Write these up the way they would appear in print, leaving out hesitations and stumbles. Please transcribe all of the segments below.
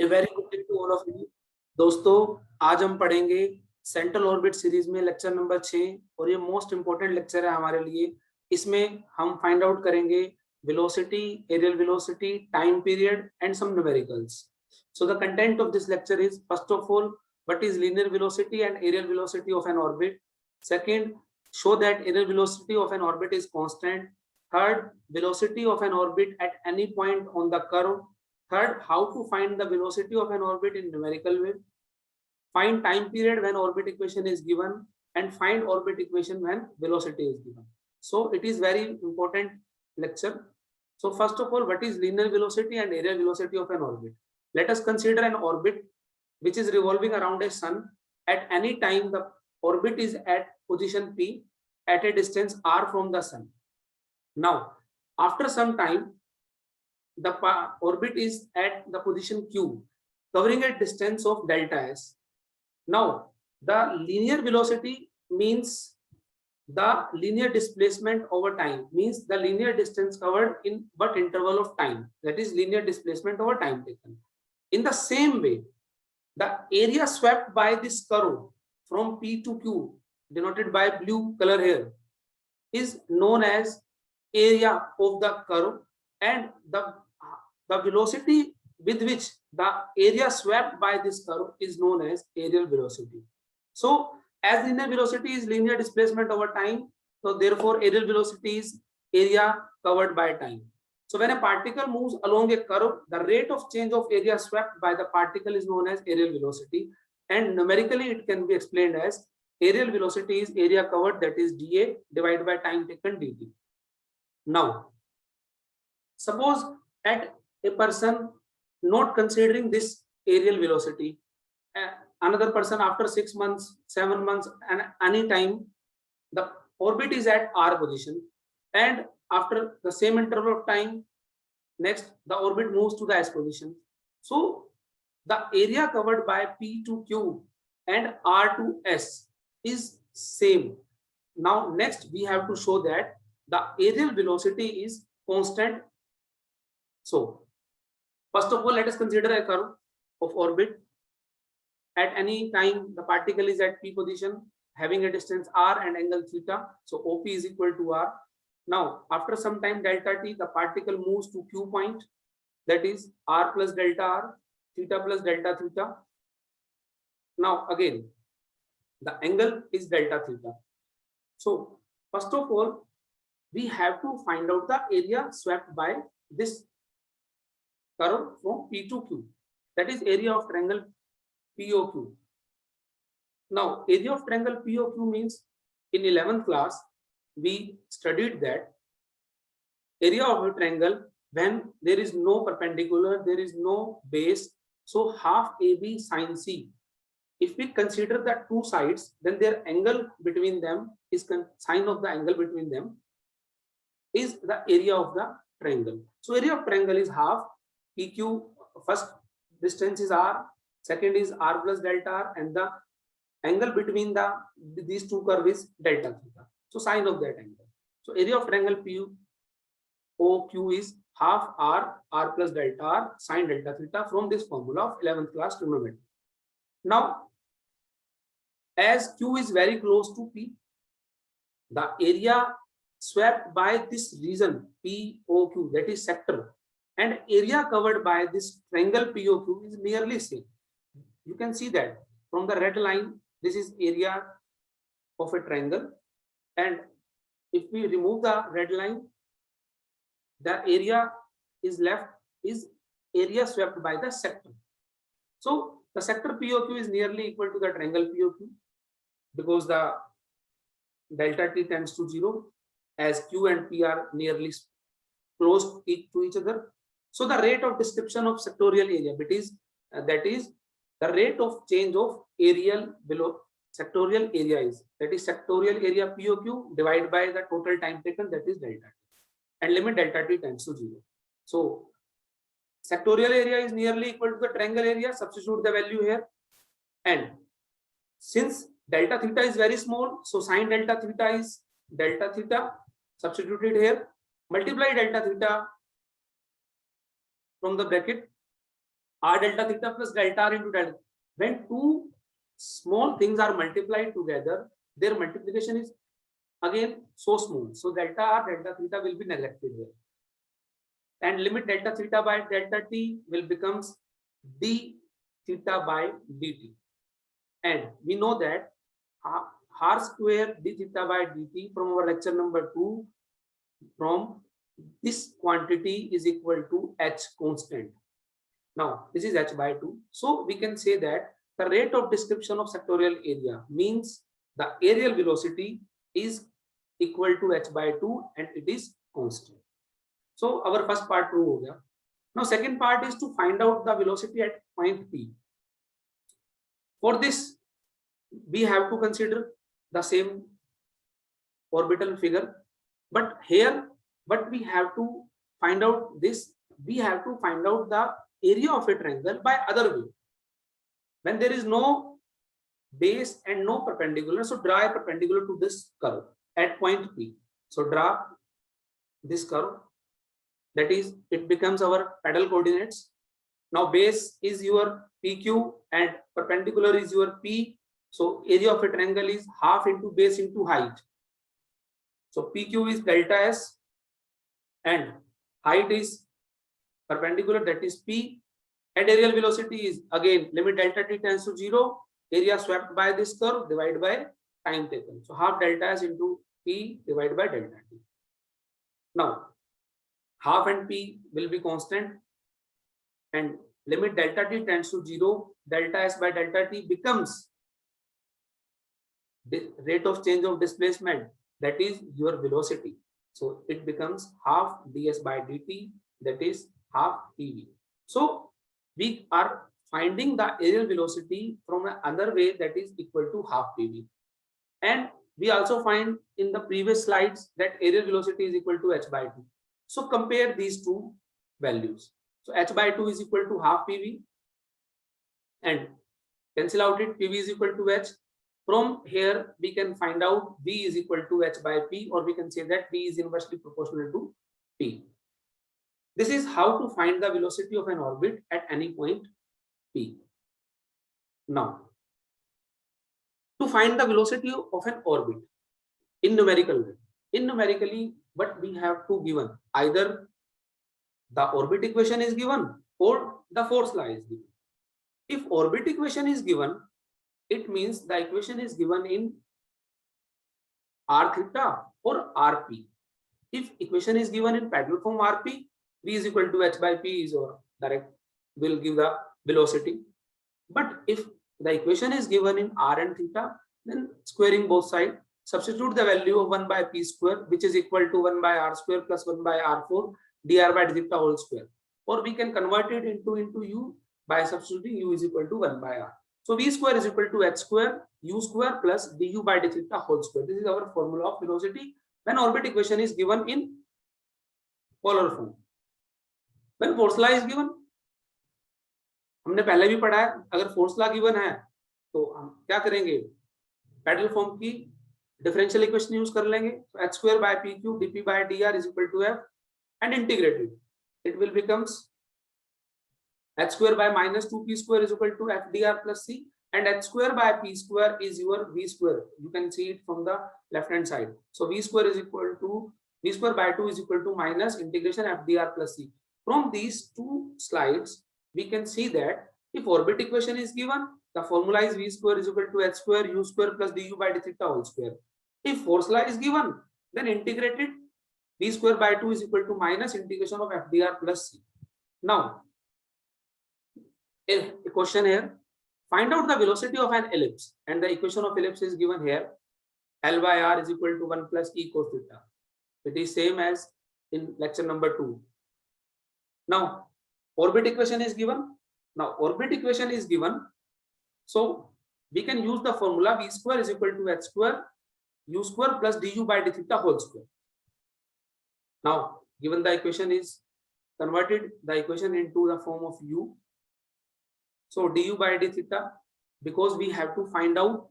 A very good day to all of you. दोस्तों, आज हम पढ़ेंगे सेंट्रल ऑर्बिट सीरीज में लेक्चर नंबर 6 और ये मोस्ट इंपोर्टेंट लेक्चर है हमारे लिए। इसमें हम फाइंड आउट करेंगे velocity, areal velocity, time period and some numericals. So the content of this lecture is, first of all, what is linear velocity and aerial velocity of an orbit. Second, show that aerial velocity of an orbit is constant. Third, velocity of an orbit at any point on the curve. Third, how to find the velocity of an orbit in numerical way. Find time period when orbit equation is given, and find orbit equation when velocity is given. So it is very important lecture. So first of all, what is linear velocity and aerial velocity of an orbit? Let us consider an orbit which is revolving around a sun. At any time, the orbit is at position P at a distance r from the sun. Now, after some time, the orbit is at the position Q, covering a distance of delta s. Now, the linear velocity means the linear displacement over time, means the linear distance covered in what interval of time, that is linear displacement over time taken. In the same way, the area swept by this curve from P to Q, denoted by blue color here, is known as area of the curve, and the velocity with which the area swept by this curve is known as aerial velocity. So as linear velocity is linear displacement over time, so therefore aerial velocity is area covered by time. So when a particle moves along a curve, the rate of change of area swept by the particle is known as aerial velocity, and numerically it can be explained as aerial velocity is area covered, that is dA, divided by time taken dt. Now, suppose at a person not considering this aerial velocity, another person after 6 months, 7 months, and any time, the orbit is at r position, and after the same interval of time, next the orbit moves to the s position. So the area covered by P to Q and R to S is same. Now next we have to show that the aerial velocity is constant. So first of all, let us consider a curve of orbit. At any time, the particle is at P position, having a distance r and angle theta. So OP is equal to r. Now, after some time delta t, the particle moves to Q point, that is r plus delta r, theta plus delta theta. Now again, the angle is delta theta. So first of all, we have to find out the area swept by this curve from P to Q, that is area of triangle POQ. Now, area of triangle POQ means in 11th class, we studied that area of a triangle when there is no perpendicular, there is no base, so half AB sine C. If we consider the two sides, then their angle between them is sine of the angle between them is the area of the triangle. So area of triangle is half PQ, first distance is R, second is R plus delta R, and the angle between these two curves is delta theta. So sine of that angle. So area of triangle POQ is half R plus delta R sine delta theta from this formula of 11th class trigonometry. Now, as Q is very close to P, the area swept by this region POQ, that is sector, and area covered by this triangle POQ is nearly same. You can see that from the red line, this is area of a triangle, and if we remove the red line, the area is left is area swept by the sector. So the sector POQ is nearly equal to the triangle POQ because the delta t tends to 0 as Q and P are nearly close to each other. So the rate of description of sectorial area, that is the rate of change of aerial below sectorial area is, that is sectorial area POQ divided by the total time taken, that is delta t, and limit delta t tends to 0. So sectorial area is nearly equal to the triangle area, substitute the value here, and since delta theta is very small, so sine delta theta is delta theta, substituted here, multiply delta theta from the bracket, r delta theta plus delta r into delta. When two small things are multiplied together, their multiplication is again so small. So delta r delta theta will be neglected here. And limit delta theta by delta t will becomes d theta by dt. And we know that r square d theta by dt from our lecture number 2, from this quantity is equal to h constant. Now this is h by 2. So we can say that the rate of description of sectorial area means the aerial velocity is equal to h by 2 and it is constant. So our first part prove ho gaya. Now second part is to find out the velocity at point P. For this we have to consider the same orbital figure, but here what we have to find out this, we have to find out the area of a triangle by other way. When there is no base and no perpendicular, so draw a perpendicular to this curve at point P. So draw this curve, that is it becomes our pedal coordinates. Now base is your PQ and perpendicular is your P. So area of a triangle is half into base into height. So PQ is delta S and height is perpendicular, that is P, and aerial velocity is again limit delta t tends to 0, area swept by this curve divided by time taken. So half delta S into P divided by delta t. Now half and P will be constant and limit delta t tends to 0, delta S by delta t becomes the rate of change of displacement, that is your velocity. So it becomes half ds by dt, that is half pv. So we are finding the aerial velocity from another way, that is equal to half pv. And we also find in the previous slides that aerial velocity is equal to h by 2. So compare these two values. So h by 2 is equal to half pv and cancel out it, pv is equal to h. From here we can find out v is equal to h by p, or we can say that v is inversely proportional to p. This is how to find the velocity of an orbit at any point p. Now to find the velocity of an orbit in numerical way, numerically what we have to given, either the orbit equation is given or the force law is given. If orbit equation is given, it means the equation is given in r theta or rp. If equation is given in parallel form rp, v is equal to h by p is or direct will give the velocity. But if the equation is given in r and theta, then squaring both sides, substitute the value of 1 by p square, which is equal to 1 by r square plus 1 by r4 dr by theta whole square, or we can convert it into u by substituting u is equal to 1 by r. So v square is equal to h square u square plus du by d theta whole square. This is our formula of velocity when orbit equation is given in polar form. When force law is given, हमने पहले भी पढ़ा है, अगर force law given है तो हम क्या करेंगे, पैरेलल फॉर्म की डिफरेंशियल इक्वेशन यूज कर लेंगे. तो h square by pq dp by dr is equal to f and integrated, it will becomes h square by minus 2p square is equal to f dr plus c, and h square by p square is your v square. You can see it from the left hand side. So v square is equal to v square by 2 is equal to minus integration f dr plus c. From these two slides we can see that if orbit equation is given, the formula is v square is equal to h square u square plus du by d theta whole square. If force law is given, then integrated v square by 2 is equal to minus integration of f dr plus c. Now a question here, find out the velocity of an ellipse, and the equation of ellipse is given here, L by r is equal to 1 plus e cos theta. It is same as in lecture number 2. Now orbit equation is given. Now orbit equation is given, so we can use the formula v square is equal to h square u square plus du by d theta whole square. Now given the equation is converted the equation into the form of u. So du by d theta, because we have to find out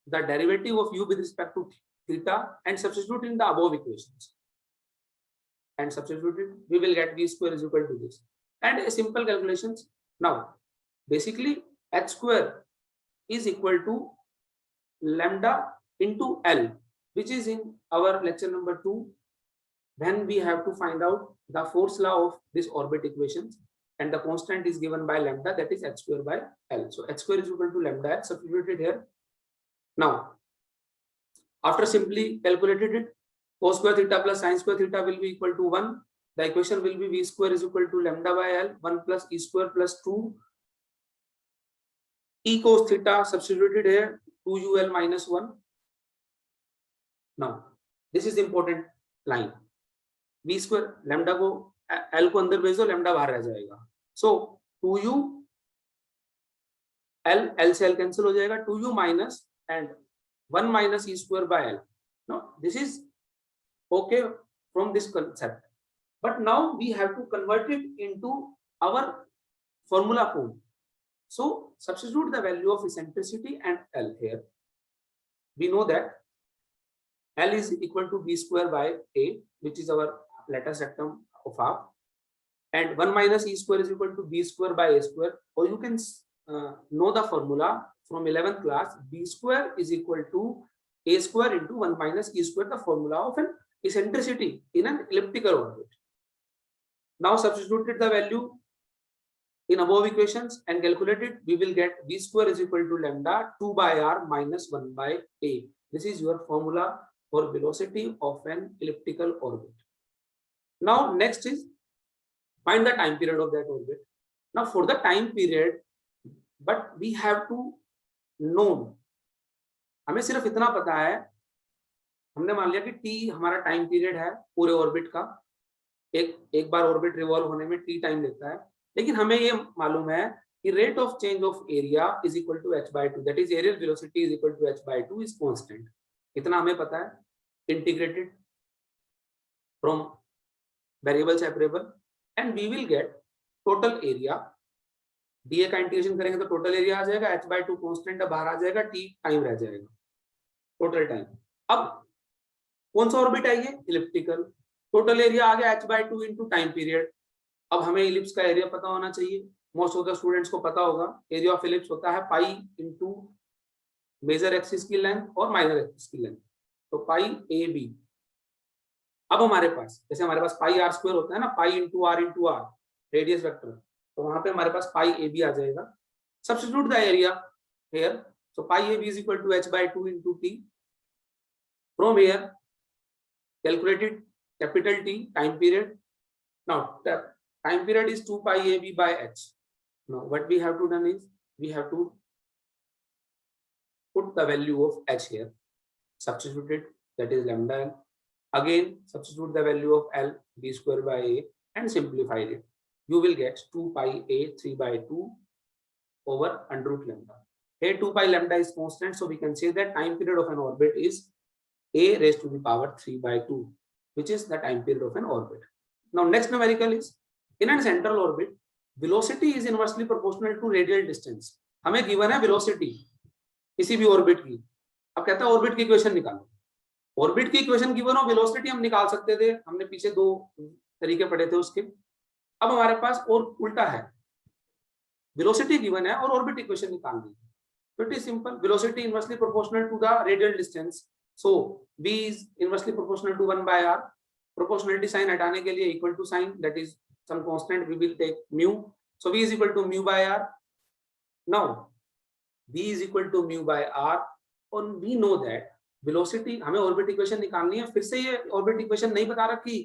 the derivative of u with respect to theta and substitute in the above equations, and substitute it, we will get v square is equal to this. And a simple calculations, Now, basically, h square is equal to lambda into L, which is in our lecture number 2, when we have to find out the force law of this orbit equations, and the constant is given by lambda, that is h square by L. So h square is equal to lambda L, substituted here. Now, after simply calculated it, cos square theta plus sin square theta will be equal to 1. The equation will be v square is equal to lambda by L, 1 plus e square plus 2 e cos theta, substituted here, 2ul minus 1. Now, this is the important line. v square lambda को L को अंदर भेज दो, lambda बाहर रह जाएगा. So 2u L से L cancel हो जाएगा, 2u minus and 1 minus e square by L. Now, this is okay from this concept. But now we have to convert it into our formula form. So substitute the value of eccentricity and L here. We know that L is equal to b square by a, which is our lattice rectum of half, and 1 minus e square is equal to b square by a square. Or you can know the formula from 11th class. B square is equal to a square into 1 minus e square, the formula of an eccentricity in an elliptical orbit. Now substituted the value in above equations and calculated, we will get v square is equal to lambda 2 by r minus 1 by a. This is your formula for velocity of an elliptical orbit. Now next is find the time period of that orbit. Now for the time period, but we have to know, हमें सिर्फ इतना पता है, हमने मान लिया कि t हमारा टाइम पीरियड है पूरे ऑर्बिट का, एक बार ऑर्बिट रिवॉल्व होने में t टाइम लगता है, लेकिन हमें ये मालूम है कि rate of change of area is equal to h by 2, that is areal velocity is equal to h by 2 is constant. इतना हमें पता है, integrated from variable separable, and we will get total area. DA का integration करेंगे तो total area आ जाएगा, h by 2 constant बाहर आ जाएगा, t टाइम रह जाएगा, टोटल टाइम. अब कौन सा ऑर्बिट है ये? इलिप्टिकल. टोटल एरिया आ गया h by 2 into time period. अब हमें इलिप्स का एरिया पता होना चाहिए. मोस्ट ऑफ द स्टूडेंट्स को पता होगा एरिया ऑफ इलिप्स होता है पाई इंटू मेजर एक्सिस की लेंथ और माइनर एक्सिस की लेंथ, तो पाई ए बी. अब हमारे पास, जैसे हमारे पास पाई आर स्क्वायर होता है ना, pi into R radius vector, तो वहां पे हमारे पास पाई ए बी आ जाएगा. Substitute the area here, so pi A B is equal to h by 2 into T. From here calculated capital T time period. Now time period is 2 pi ab by h. Now what we have to done is we have to put the value of h here, substitute it, that is lambda l. Again substitute the value of l, b square by a, and simplify it. You will get 2 pi a 3 by 2 over under root lambda. Here 2 pi lambda is constant, so we can say that time period of an orbit is a raised to the power 3 by 2, which is the time period of an orbit. Now next numerical is, in a central orbit, velocity is inversely proportional to radial distance. हमें given है velocity किसी भी orbit की. अब कहता है orbit की equation निकालो. ऑर्बिट की इक्वेशन गिवन हो, वेलोसिटी हम निकाल सकते थे, हमने पीछे 2 तरीके पढ़े थे उसके. अब हमारे पास और उल्टा है, वेलोसिटी गिवन है और ऑर्बिट इक्वेशन निकालनी है. तो it is simple, velocity inversely proportional to the radial distance, so v is inversely proportional to 1 by r. Proportionality sign हटाने के लिए equal to sign, that is some constant, we will take mu, so v is equal to mu by r. Now v is equal to mu by r, and we know that velocity, हमें orbit equation निकालनी है. फिर से ये orbit equation नहीं बता रखी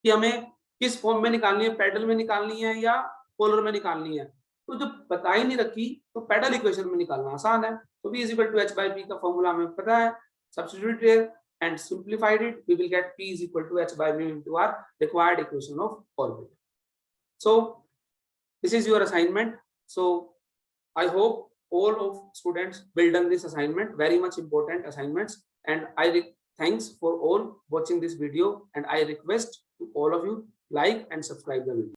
कि हमें किस फॉर्म में निकालनी है, पेडल में निकालनी है या पोलर में निकालनी है. तो जब बता ही नहीं रखी तो पेडल इक्वेशन में निकालना आसान है. तो v is equal to h by p का फॉर्मूला हमें पता है, substitute here and simplified it, we will get p is equal to h by mu into r, required equation of orbit. So this is your assignment. So I hope all of students will done this assignment, very much important assignments, and thanks for all watching this video, and I request to all of you like and subscribe the video.